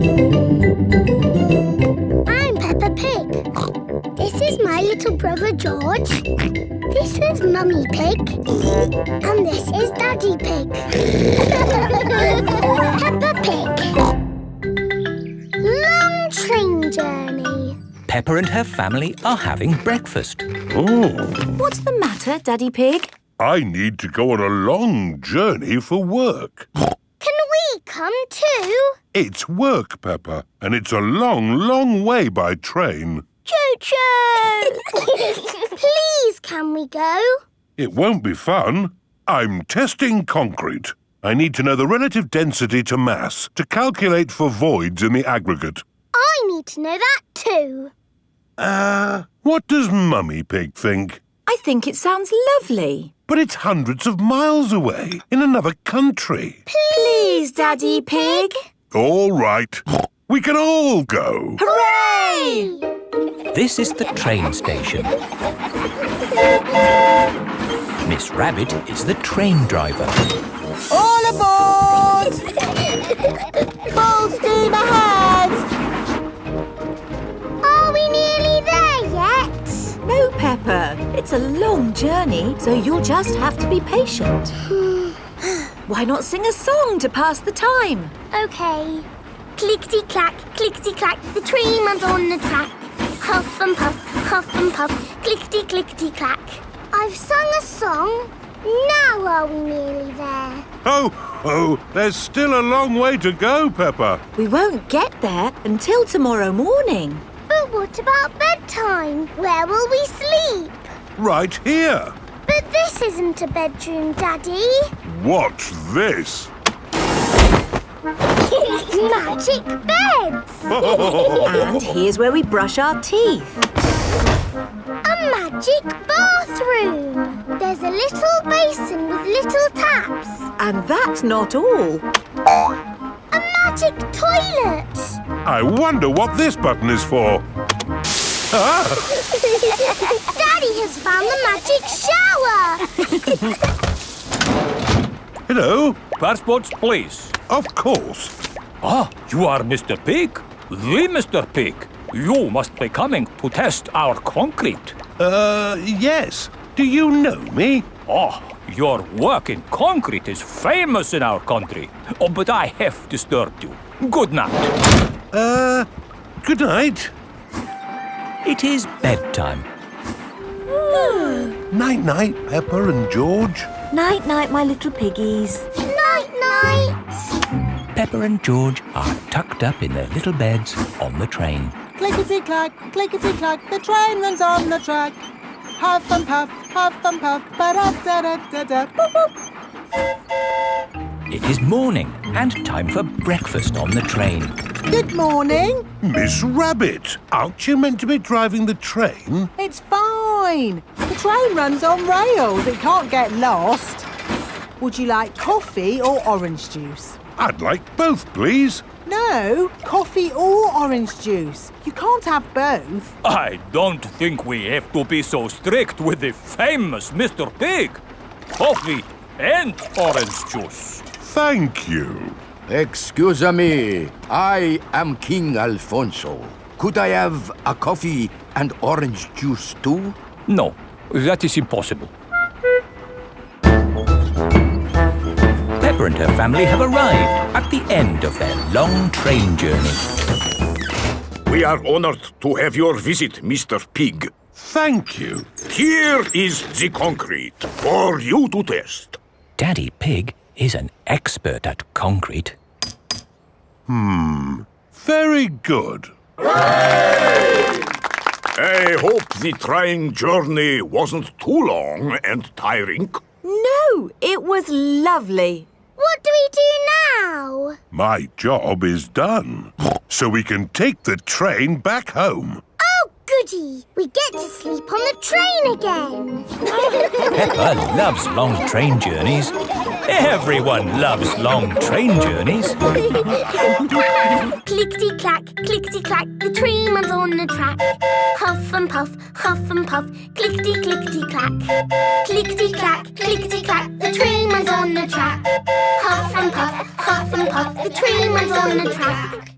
I'm Peppa Pig. This is my little brother George. This is Mummy Pig. And this is Daddy Pig. Peppa Pig. Long train journey. Peppa and her family are having breakfast. Oh, What's the matter, Daddy Pig? I need to go on a long journey for work. Can we come too? It's work, Peppa, and it's a long, long way by train. Choo-choo! Please, can we go? It won't be fun. I'm testing concrete. I need to know the relative density to mass to calculate for voids in the aggregate. I need to know that too. What does Mummy Pig think? I think it sounds lovely. But it's hundreds of miles away, in another country. Please, Daddy Pig. All right. We can all go. Hooray! This is the train station. Miss Rabbit is the train driver. All aboard! Full steam ahead! Are we nearly there yet? No, Peppa. It's a long journey, so you'll just have to be patient. Why not sing a song to pass the time? OK. Clickety-clack, clickety-clack, the train runs on the track. Huff and puff, clickety-clickety-clack. I've sung a song. Now are we nearly there? Oh, there's still a long way to go, Peppa. We won't get there until tomorrow morning. But what about bedtime? Where will we sleep? Right here. But this isn't a bedroom, Daddy. Watch this. Magic beds! And here's where we brush our teeth. A magic bathroom! There's a little basin with little taps. And that's not all. A magic toilet! I wonder what this button is for. Daddy has found the magic shower! Hello? Passports, please. Of course. Ah, you are Mr. Pig? The Mr. Pig. You must be coming to test our concrete. Yes. Do you know me? Oh, your work in concrete is famous in our country. Oh, but I have disturbed you. Good night. Good night. It is bedtime. Night-night, Peppa and George. Night-night, my little piggies. Night-night! Peppa and George are tucked up in their little beds on the train. Clickety-clack, the train runs on the track. Huff and puff, ba-da-da-da-da, boop-boop. It is morning and time for breakfast on the train. Good morning. Miss Rabbit, aren't you meant to be driving the train? It's fine. The train runs on rails. It can't get lost. Would you like coffee or orange juice? I'd like both, please. No, coffee or orange juice. You can't have both. I don't think we have to be so strict with the famous Mr. Pig. Coffee and orange juice. Thank you. Excuse me, I am King Alfonso. Could I have a coffee and orange juice too? No, that is impossible. Peppa and her family have arrived at the end of their long train journey. We are honored to have your visit, Mr. Pig. Thank you. Here is the concrete for you to test. Daddy Pig is an expert at concrete. Very good. I hope the train journey wasn't too long and tiring. No, it was lovely. What do we do now? My job is done. So we can take the train back home. Oh, goody! We get to sleep on the train again. Peppa loves long train journeys. Everyone loves long train journeys. Clickety-clack, the train runs on the track. Huff and puff, clickety-clickety-clack. Clickety-clack, the train runs on the track. Huff and puff, the train runs on the track.